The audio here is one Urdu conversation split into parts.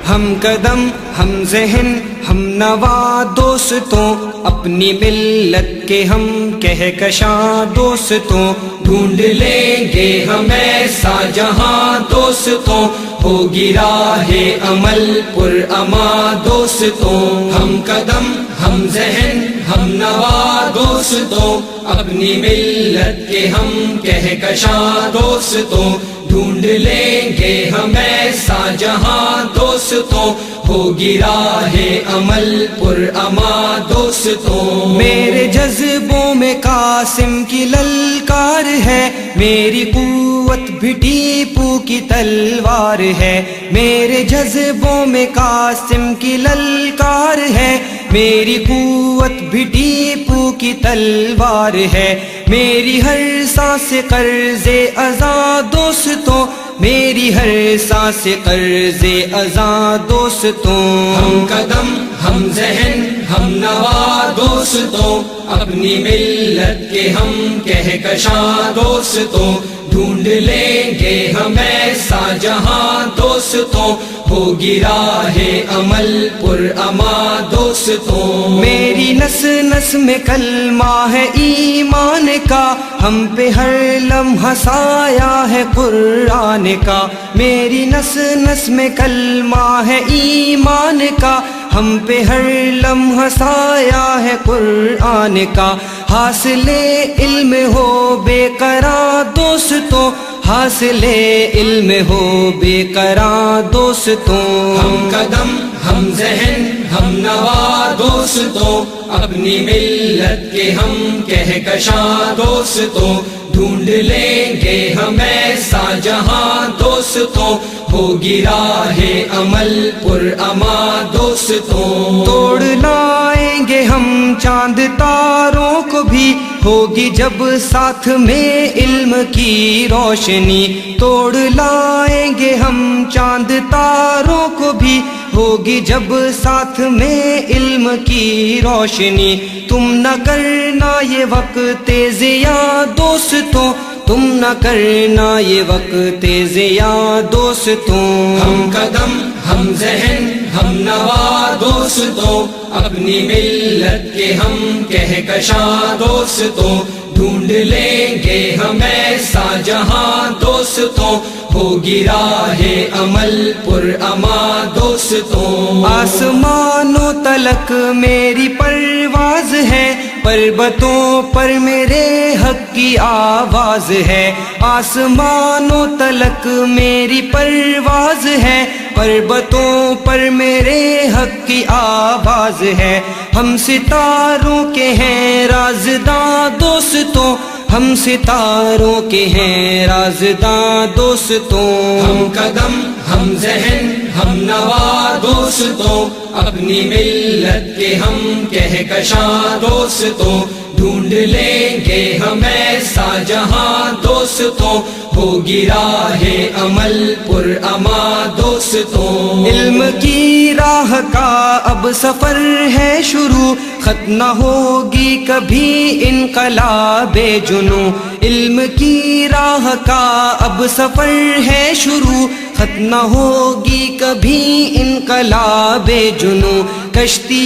ہم قدم ہم ذہن ہم نوا دوستوں، اپنی ملت کے ہم کہکشاں دوستوں، ڈھونڈ لیں گے ہم ایسا جہاں دوستوں، ہوگی راہ عمل پر اما دوستوں، ہم قدم ہم ذہن ہم نوا دوستوں، اپنی ملت کے ہم کہکشاں دوستوں، ڈھونڈ لیں گے ہم ایسا جہاں دوستوں، ہوگی راہ عمل پر اما دوستوں، میرے جذبوں میں قاسم کی للکار ہے، میری قوت بھی ٹیپو کی تلوار ہے، میرے جذبوں میں قاسم کی للکار ہے، میری قوت بھی ٹیپو کی تلوار ہے، میری ہر سانس قرض ازاں دوستوں، میری ہر سانس قرض ازاں دوستوں، ہم قدم ہم ذہن ہم نوا دوستوں، اپنی ملت کے ہم کہکشاں دوستوں، ڈھونڈ لیں گے ہم ایسا جہاں دوستوں، ہوگی راہ عمل پر اما دوستوں، میری نس نس میں کلمہ ہے ایمان کا، ہم پہ ہر لمحہ سایہ ہے قرآن کا، میری نس نس میں کلمہ ہے ایمان کا، ہم پہ ہر لمحہ سایہ ہے قرآن کا، حاصل علم ہو بے قرار دوستوں، حاصل علم ہو بے قرار دوستوں، ہم قدم ہم ذہن ہم نوا دوستوں، اپنی ملت کے ہم کہکشاں دوستوں، ڈھونڈ لیں گے ہم ایسا جہاں دوستوں، ہوگی راہ عمل پر اما دوستوں، توڑ لائیں گے ہم چاند تاروں کو بھی، ہوگی جب ساتھ میں علم کی روشنی، توڑ لائیں گے ہم چاند تاروں کو بھی، ہوگی جب ساتھ میں علم کی روشنی، تم نہ کرنا یہ وقت ضیاء دوستوں، تم نہ کرنا یہ وقت ضیاء دوستوں، ہم قدم ہم ذہن ہم نوا دوستوں، اپنی ملت کے ہم کہکشاں دوستوں، ڈھونڈ لیں گے ہم ایسا جہاں دوستوں، ہوگی راہ عمل پر اما دوستوں، آسمانوں تلک میری پرواز ہے، پربتوں پر میرے حق کی آواز ہے، آسمانوں تلک میری پرواز ہے، پربتوں پر میرے حق کی آواز ہے، ہم ستاروں کے ہیں رازداں دوستوں، ہم ستاروں کے ہیں رازداں دوستوں، ہم قدم ہم ذہن ہم نوا دوستوں، اپنی ملت کے ہم کہکشاں دوستوں، ڈھونڈ لیں گے ہم ایسا جہاں دوستوں، ہوگی راہ عمل پر اما دوستوں، علم کی راہ کا اب سفر ہے شروع، ختم نہ ہوگی کبھی انقلاب جنوں، علم کی راہ کا اب سفر ہے شروع، ختم نہ ہوگی کبھی انقلاب جنوں، کشتی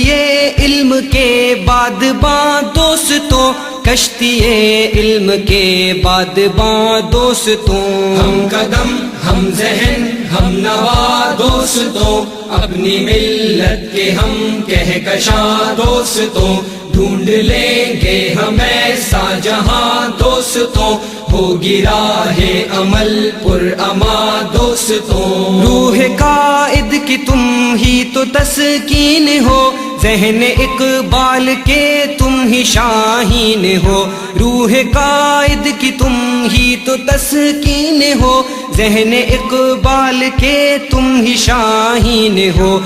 علم کے بعد باں دوستوں، کشتی علم کے بعد باں دوستوں، ہم قدم ہم ذہن ہم نوا دوستوں، اپنی ملت کے ہم کہکشاں دوستوں، ڈھونڈ لیں گے ہم ایسا جہاں دوستوں، ہوگی راہ عمل پر اما دوستوں، روح قائد کی تم ہی تو تسکین ہو، ذہن اقبال کے تم ہی شاہین ہو، روح قائد کی تم ہی تو تسکین ہو، ذہن اقبال کے تم ہی شاہین ہو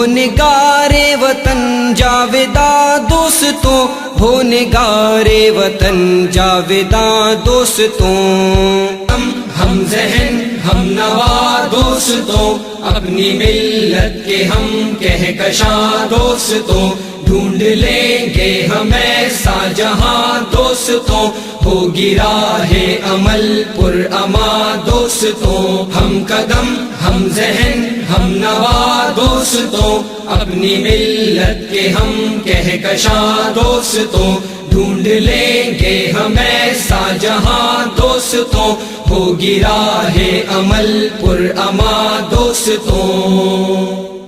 نگار وطن جاویداں دوستوں، ہو نگار وطن جاویداں دوستوں، ہم ذہن ہم نوا دوستوں، اپنی ملت کے ہم کہکشاں دوستوں، ڈھونڈ لیں گے ہم ایسا جہاں دوستوں، ہوگی راہ عمل پر اما دوستوں، ہم قدم ہم ذہن ہم نوا دوستوں، اپنی ملت کے ہم کہکشاں دوستوں، ڈھونڈ لیں گے ہم ایسا جہاں دوستوں، ہوگی راہ عمل پر اما دوستوں۔